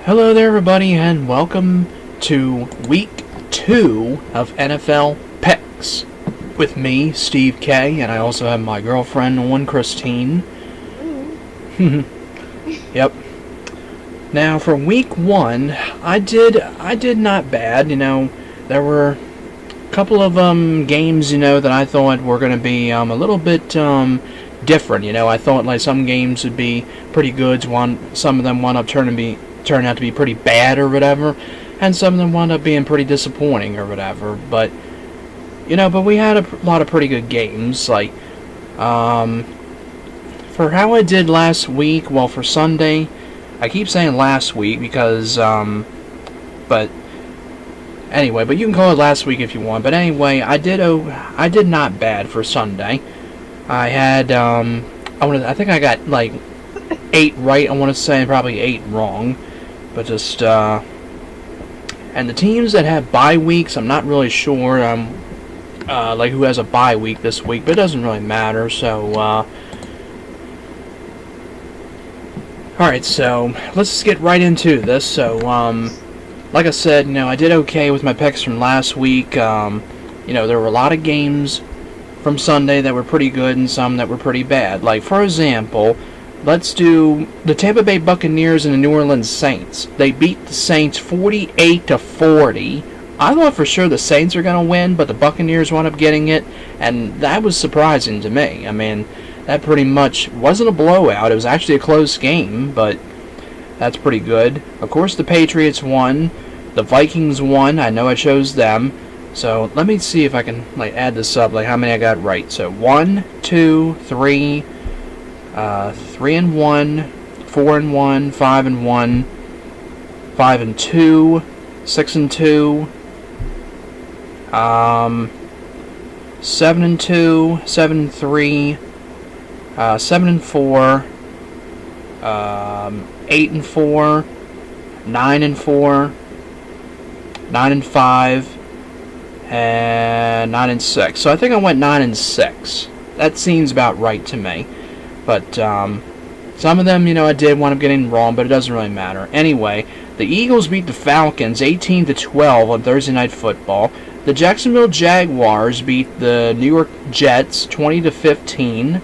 Hello there, everybody, and welcome to Week 2 of NFL Picks with me, Steve K, and I also have my girlfriend on, Christine. Yep. Now, for Week 1, I did not bad. There were a couple of games, that I thought were going to be a little bit different. I thought like some games would be pretty good. Some of them wound up turning out to be pretty bad or whatever, and some of them wound up being pretty disappointing or whatever. But we had a lot of pretty good games. Like for how I did last week, well, for Sunday, I keep saying last week because but anyway, but you can call it last week if you want. But anyway, I did not bad for Sunday. I had I think I got like 8 right. I want to say probably 8 wrong. But just, and the teams that have bye weeks, I'm not really sure, like who has a bye week this week, but it doesn't really matter, so, alright, so, let's just get right into this. So, like I said, I did okay with my picks from last week. There were a lot of games from Sunday that were pretty good and some that were pretty bad. Like, for example, let's do the Tampa Bay Buccaneers and the New Orleans Saints. They beat the Saints 48-40. I thought for sure the Saints were going to win, but the Buccaneers wound up getting it, and that was surprising to me. I mean, that pretty much wasn't a blowout. It was actually a close game, but that's pretty good. Of course, the Patriots won. The Vikings won. I know I chose them. So let me see if I can add this up, how many I got right. So 1, 2, 3... 3-1, 4-1, 5-1, 5-2, 6-2, 7-2, 7-3, 7-4, 8-4, 9-4, 9-5, and 9-6. So I think I went 9-6. That seems about right to me. But some of them, I did wind up getting wrong, but it doesn't really matter. Anyway, the Eagles beat the Falcons 18-12 on Thursday Night Football. The Jacksonville Jaguars beat the New York Jets 20-15.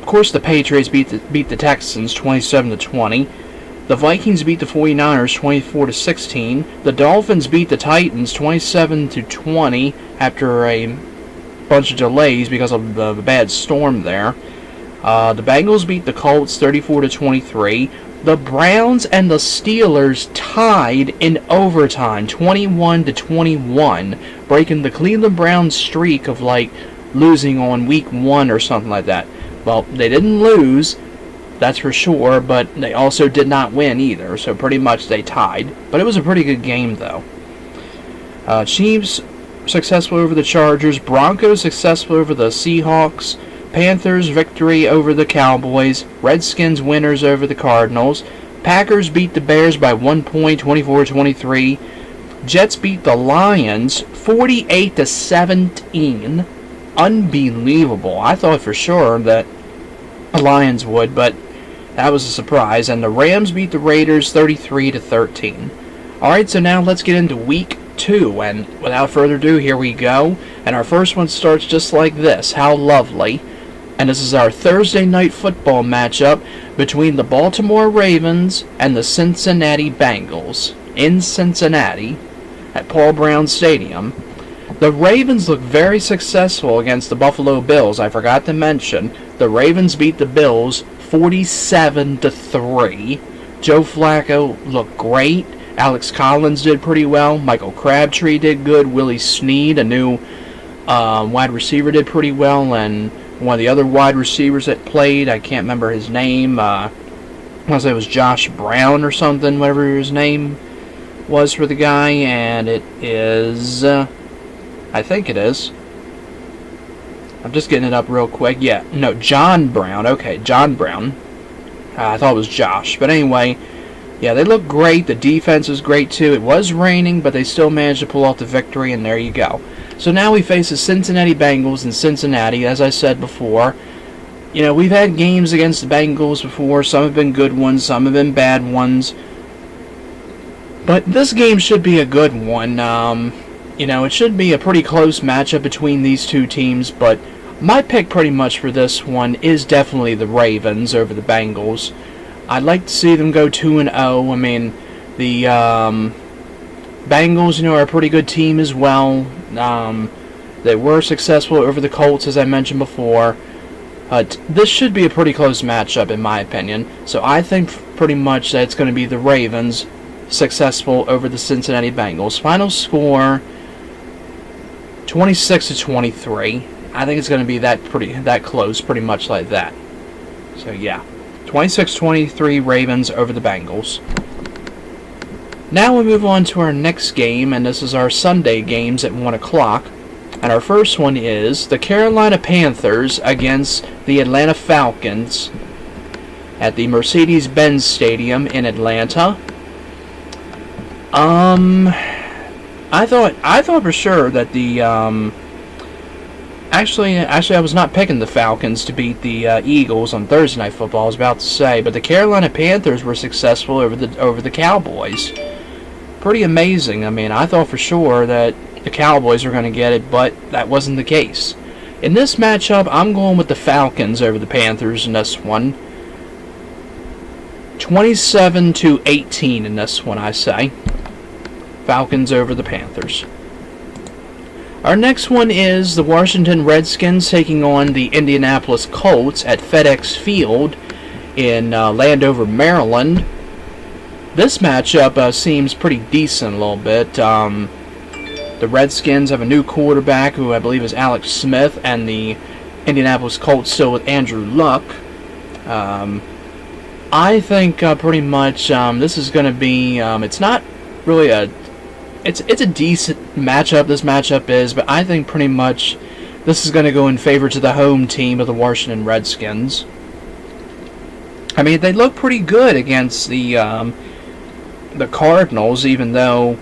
Of course, the Patriots beat the Texans 27-20. The Vikings beat the 49ers 24-16. The Dolphins beat the Titans 27-20 after a bunch of delays because of the bad storm there. The Bengals beat the Colts 34-23. The Browns and the Steelers tied in overtime 21-21, breaking the Cleveland Browns streak of losing on week 1 or something like that. Well, they didn't lose, that's for sure, but they also did not win either, so pretty much they tied. But it was a pretty good game though. Chiefs successful over the Chargers, Broncos successful over the Seahawks, Panthers victory over the Cowboys, Redskins winners over the Cardinals, Packers beat the Bears by 1 point, 24-23, Jets beat the Lions 48-17, unbelievable. I thought for sure that the Lions would, but that was a surprise, and the Rams beat the Raiders 33-13. Alright, so now let's get into Week 2, and without further ado, here we go. And our first one starts just like this. How lovely. And this is our Thursday Night Football matchup between the Baltimore Ravens and the Cincinnati Bengals in Cincinnati at Paul Brown Stadium. The Ravens look very successful against the Buffalo Bills. I forgot to mention, the Ravens beat the Bills 47-3. Joe Flacco looked great. Alex Collins did pretty well. Michael Crabtree did good. Willie Snead, a new wide receiver, did pretty well. And one of the other wide receivers that played, I can't remember his name. I want to say it was Josh Brown or something, whatever his name was for the guy. And it is, I think it is. I'm just getting it up real quick. Yeah, no, John Brown. Okay, John Brown. I thought it was Josh. But anyway, yeah, they look great. The defense was great, too. It was raining, but they still managed to pull off the victory, and there you go. So now we face the Cincinnati Bengals in Cincinnati, as I said before. we've had games against the Bengals before. Some have been good ones, some have been bad ones. But this game should be a good one. It should be a pretty close matchup between these two teams, but my pick pretty much for this one is definitely the Ravens over the Bengals. I'd like to see them go 2-0. I mean, the Bengals, are a pretty good team as well. They were successful over the Colts, as I mentioned before. This should be a pretty close matchup, in my opinion. So I think pretty much that it's going to be the Ravens successful over the Cincinnati Bengals. Final score, 26-23. I think it's going to be that close, pretty much like that. So yeah, 26-23 Ravens over the Bengals. Now we move on to our next game, and this is our Sunday games at 1 o'clock. And our first one is the Carolina Panthers against the Atlanta Falcons at the Mercedes-Benz Stadium in Atlanta. I thought for sure that the actually I was not picking the Falcons to beat the Eagles on Thursday Night Football. I was about to say, but the Carolina Panthers were successful over the Cowboys. Pretty amazing. I mean, I thought for sure that the Cowboys were going to get it, but that wasn't the case. In this matchup, I'm going with the Falcons over the Panthers in this one. 27-18 in this one, I say. Falcons over the Panthers. Our next one is the Washington Redskins taking on the Indianapolis Colts at FedEx Field in Landover, Maryland. This matchup seems pretty decent a little bit. The Redskins have a new quarterback who I believe is Alex Smith, and the Indianapolis Colts still with Andrew Luck. I think pretty much this is going to be, it's not really it's a decent matchup, this matchup is, but I think pretty much this is going to go in favor to the home team of the Washington Redskins. I mean, they look pretty good against the Cardinals, even though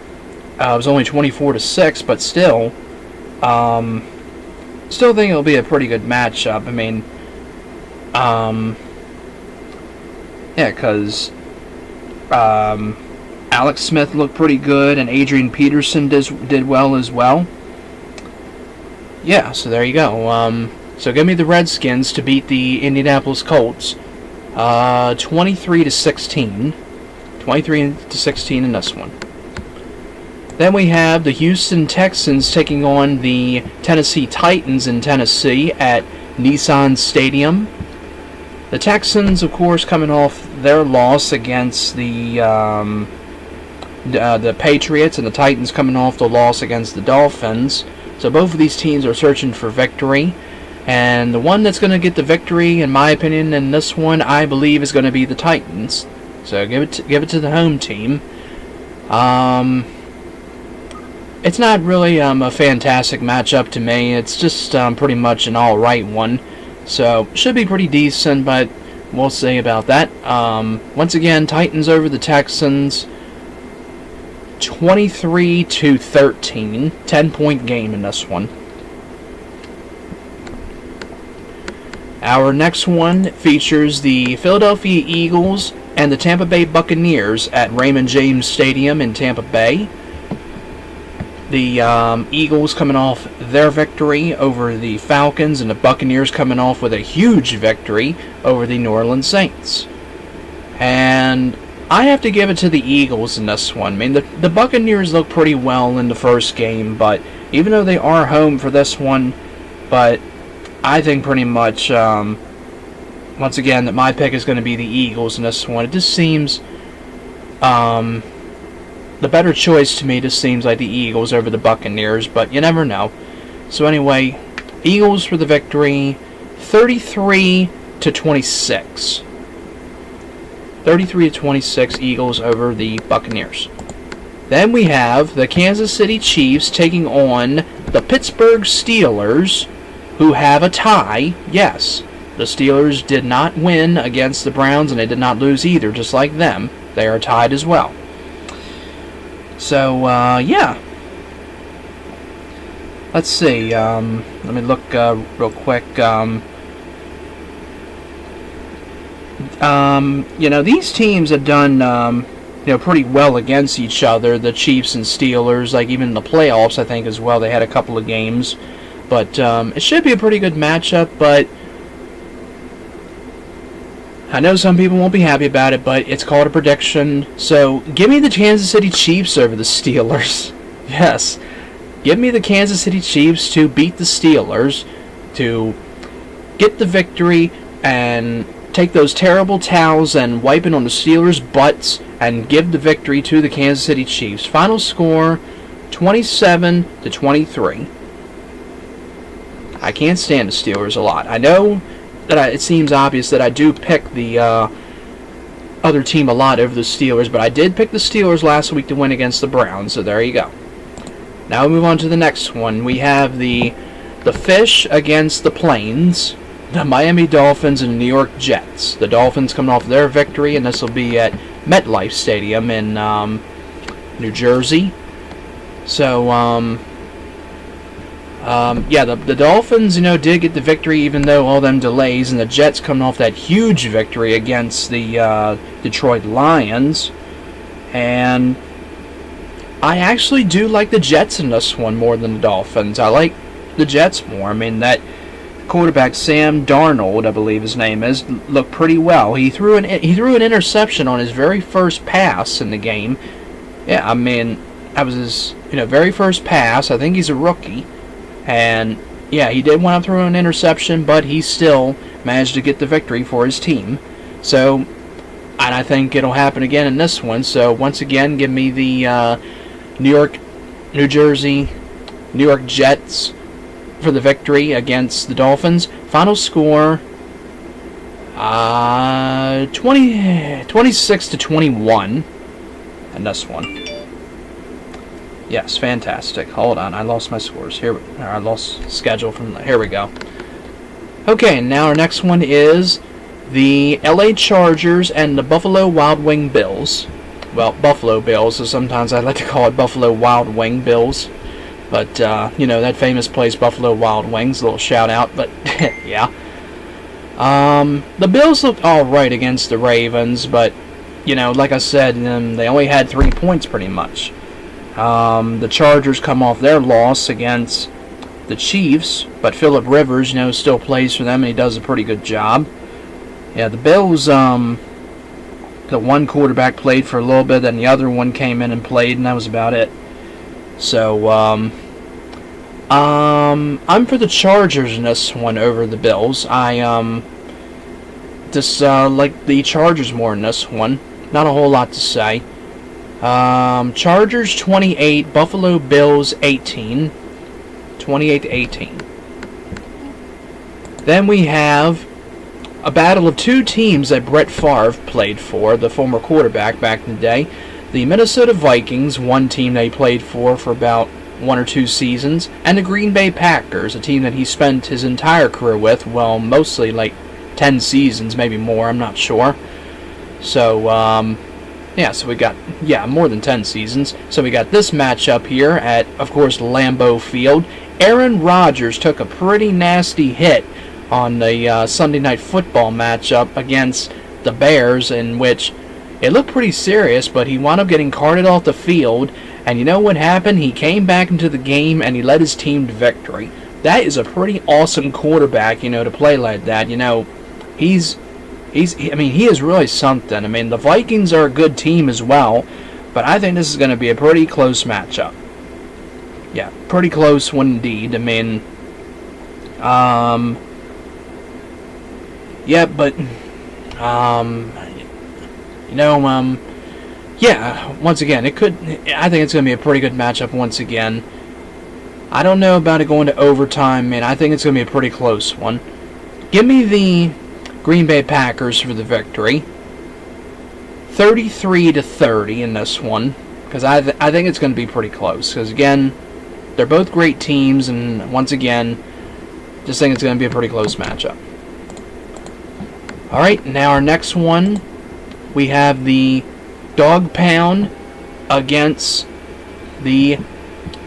it was only 24-6, but still think it'll be a pretty good matchup. I mean, yeah, because Alex Smith looked pretty good, and Adrian Peterson did well as well. Yeah, so there you go. So give me the Redskins to beat the Indianapolis Colts, 23-16. 23-16 in this one. Then we have the Houston Texans taking on the Tennessee Titans in Tennessee at Nissan Stadium. The Texans, of course, coming off their loss against the Patriots, and the Titans coming off the loss against the Dolphins. So both of these teams are searching for victory. And the one that's going to get the victory, in my opinion, in this one, I believe, is going to be the Titans. So give it to the home team. It's not really a fantastic matchup to me. It's just pretty much an all-right one. So should be pretty decent, but we'll see about that. Once again, Titans over the Texans, 23-13, 10-point game in this one. Our next one features the Philadelphia Eagles and the Tampa Bay Buccaneers at Raymond James Stadium in Tampa Bay. The Eagles coming off their victory over the Falcons, and the Buccaneers coming off with a huge victory over the New Orleans Saints. And I have to give it to the Eagles in this one. I mean, the Buccaneers look pretty well in the first game, but even though they are home for this one, but I think pretty much, once again, that my pick is going to be the Eagles in this one. It just seems, the better choice to me just seems like the Eagles over the Buccaneers, but you never know. So anyway, Eagles for the victory, 33-26. 33-26 Eagles over the Buccaneers. Then we have the Kansas City Chiefs taking on the Pittsburgh Steelers, who have a tie. Yes, the Steelers did not win against the Browns, and they did not lose either, just like them. They are tied as well. So, yeah. Let's see. Let me look real quick. These teams have done, pretty well against each other. The Chiefs and Steelers, like even in the playoffs, I think as well. They had a couple of games, but it should be a pretty good matchup. But I know some people won't be happy about it, but it's called a prediction. So give me the Kansas City Chiefs over the Steelers. Yes, give me the Kansas City Chiefs to beat the Steelers, to get the victory and take those terrible towels and wipe it on the Steelers' butts and give the victory to the Kansas City Chiefs. Final score, 27-23. I can't stand the Steelers a lot. I know that it seems obvious that I do pick the other team a lot over the Steelers, but I did pick the Steelers last week to win against the Browns, so there you go. Now we move on to the next one. We have the Fish against the Plains, the Miami Dolphins and the New York Jets. The Dolphins coming off their victory, and this will be at MetLife Stadium in New Jersey. So, the Dolphins, did get the victory even though all them delays, and the Jets coming off that huge victory against the Detroit Lions. And I actually do like the Jets in this one more than the Dolphins. I like the Jets more. I mean, that quarterback Sam Darnold, I believe his name is, looked pretty well. He threw an interception on his very first pass in the game. Yeah, I mean, that was his very first pass. I think he's a rookie, and yeah, he did wind up throwing an interception, but he still managed to get the victory for his team. So, and I think it'll happen again in this one. So once again, give me the New York Jets for the victory against the Dolphins. Final score, 26-21 in this one. Yes, fantastic. Hold on, I lost my scores. I lost schedule from here we go. Okay, now our next one is the LA Chargers and the Buffalo Wild Wing Bills. Well, Buffalo Bills, so sometimes I like to call it Buffalo Wild Wing Bills. But, that famous place, Buffalo Wild Wings, a little shout out, but, yeah. The Bills looked alright against the Ravens, but, like I said, they only had 3 points pretty much. The Chargers come off their loss against the Chiefs, but Phillip Rivers, still plays for them, and he does a pretty good job. Yeah, the Bills, the one quarterback played for a little bit, then the other one came in and played, and that was about it. So, I'm for the Chargers in this one over the Bills. I, just, like the Chargers more in this one. Not a whole lot to say. Chargers 28, Buffalo Bills 18. 28-18. Then we have a battle of two teams that Brett Favre played for, the former quarterback back in the day. The Minnesota Vikings, one team that he played for about 1 or 2 seasons, and the Green Bay Packers, a team that he spent his entire career with, well, mostly like 10 seasons, maybe more, I'm not sure. So, so we got, more than 10 seasons. So we got this matchup here at, of course, Lambeau Field. Aaron Rodgers took a pretty nasty hit on the Sunday Night Football matchup against the Bears, in which it looked pretty serious, but he wound up getting carted off the field, and you know what happened? He came back into the game, and he led his team to victory. That is a pretty awesome quarterback, to play like that. He is really something. I mean, the Vikings are a good team as well, but I think this is going to be a pretty close matchup. Yeah, pretty close one indeed. I mean, once again, I think it's going to be a pretty good matchup once again. I don't know about it going to overtime, man. I think it's going to be a pretty close one. Give me the Green Bay Packers for the victory. 33-30 in this one, because I think it's going to be pretty close. Because, again, they're both great teams, and once again, just think it's going to be a pretty close matchup. Alright, now our next one, we have the Dog Pound against the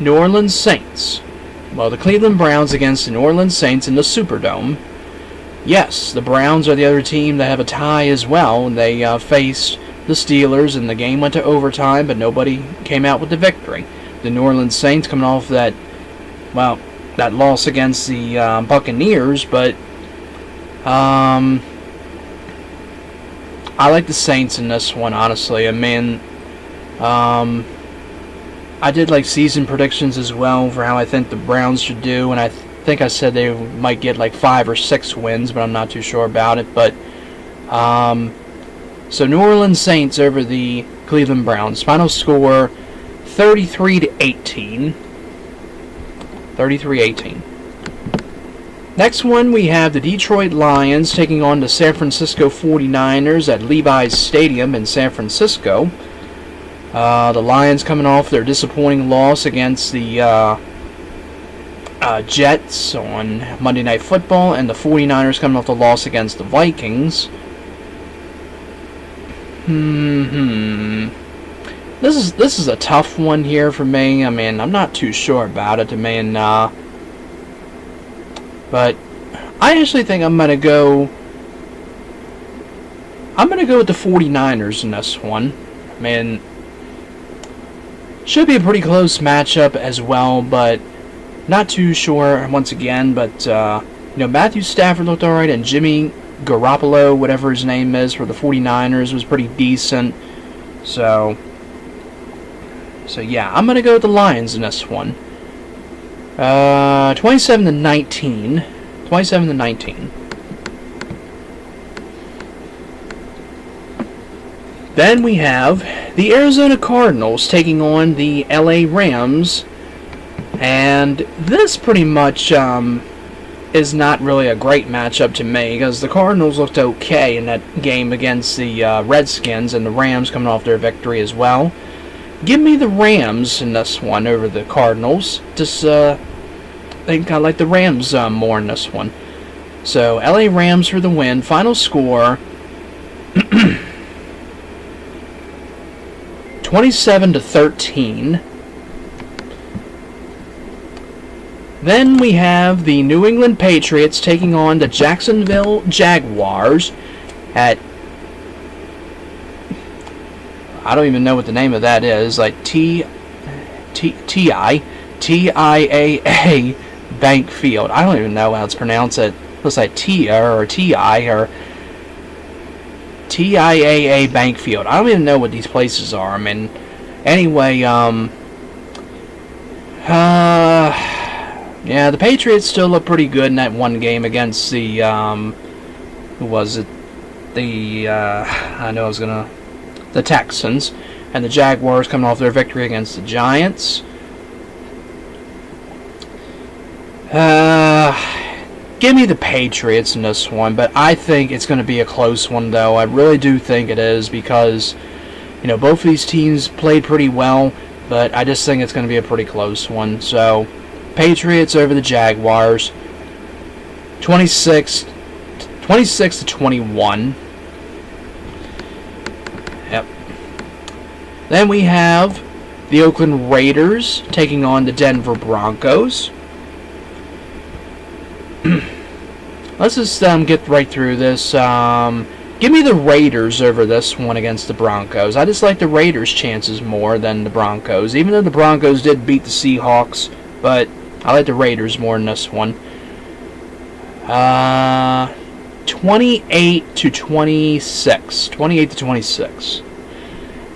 New Orleans Saints. Well, the Cleveland Browns against the New Orleans Saints in the Superdome. Yes, the Browns are the other team that have a tie as well. They faced the Steelers, and the game went to overtime, but nobody came out with the victory. The New Orleans Saints coming off that loss against the Buccaneers, but I like the Saints in this one, honestly. I mean, I did like season predictions as well for how I think the Browns should do, and I think I said they might get like 5 or 6 wins, but I'm not too sure about it. But so New Orleans Saints over the Cleveland Browns. Final score 33-18. 33-18. Next one, we have the Detroit Lions taking on the San Francisco 49ers at Levi's Stadium in San Francisco. The Lions coming off their disappointing loss against the Jets on Monday Night Football, and the 49ers coming off the loss against the Vikings. This is a tough one here for me. I mean, I'm not too sure about it. I mean, but I actually think I'm gonna go with the 49ers in this one. I mean, should be a pretty close matchup as well, but not too sure once again. But Matthew Stafford looked alright, and Jimmy Garoppolo, whatever his name is, for the 49ers was pretty decent. So yeah, I'm gonna go with the Lions in this one. 27-19. 27-19. Then we have the Arizona Cardinals taking on the LA Rams, and this pretty much is not really a great matchup to me, because the Cardinals looked okay in that game against the Redskins, and the Rams coming off their victory as well. Give me the Rams in this one over the Cardinals. Just I think I like the Rams more in this one. So LA Rams for the win. Final score 27-13. Then we have the New England Patriots taking on the Jacksonville Jaguars at, I don't even know what the name of that is, like TIAA Bank Field. I don't even know how it's pronounced. It looks like TIA or TI or TIAA Bank Field. I don't even know what these places are. I mean, anyway, yeah, the Patriots still look pretty good in that one game against the, who was it? The Texans, and the Jaguars coming off their victory against the Giants. Give me the Patriots in this one, but I think it's going to be a close one, though. I really do think it is, because, both of these teams played pretty well, but I just think it's going to be a pretty close one. So, Patriots over the Jaguars, 26-21. Yep. Then we have the Oakland Raiders taking on the Denver Broncos. Let's just get right through this. Give me the Raiders over this one against the Broncos. I just like the Raiders' chances more than the Broncos, even though the Broncos did beat the Seahawks, but I like the Raiders more in this one. 28-26. 28-26.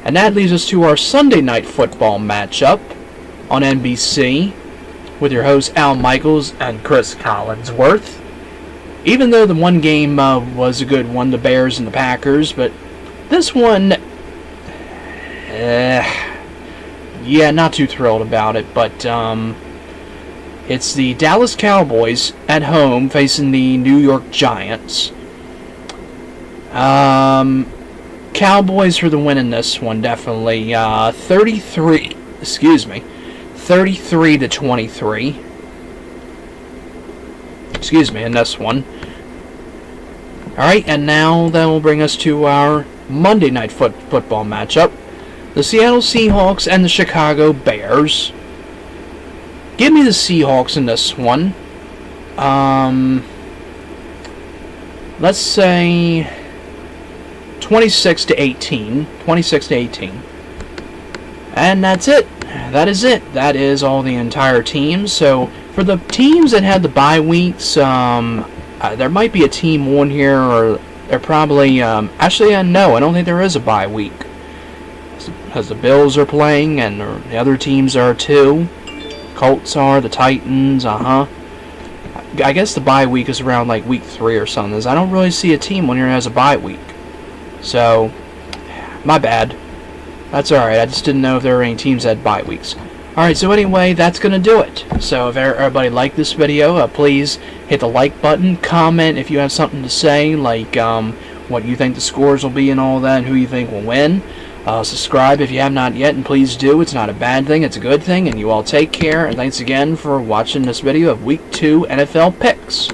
And that leads us to our Sunday Night Football matchup on NBC with your hosts Al Michaels and Chris Collinsworth. Even though the one game was a good one, the Bears and the Packers, but this one, yeah, not too thrilled about it, but it's the Dallas Cowboys at home facing the New York Giants. Cowboys for the win in this one, definitely. 33-23. Excuse me, in this one. Alright, and now that will bring us to our Monday Night Football matchup. The Seattle Seahawks and the Chicago Bears. Give me the Seahawks in this one. let's say 26 to 18. 26 to 18. And that's it. That is it. That is all the entire teams. So for the teams that had the bye weeks, there might be a team on here, or they're probably actually no, I don't think there is a bye week, because the Bills are playing and the other teams are too. Colts are, the Titans, I guess the bye week is around like week 3 or something. I don't really see a team on here that has a bye week. So, my bad. That's alright, I just didn't know if there were any teams that had bye weeks. Alright, so anyway, that's going to do it. So if everybody liked this video, please hit the like button, comment if you have something to say, like what you think the scores will be and all that, and who you think will win. Subscribe if you have not yet, and please do. It's not a bad thing, it's a good thing, and you all take care, and thanks again for watching this video of Week 2 NFL Picks.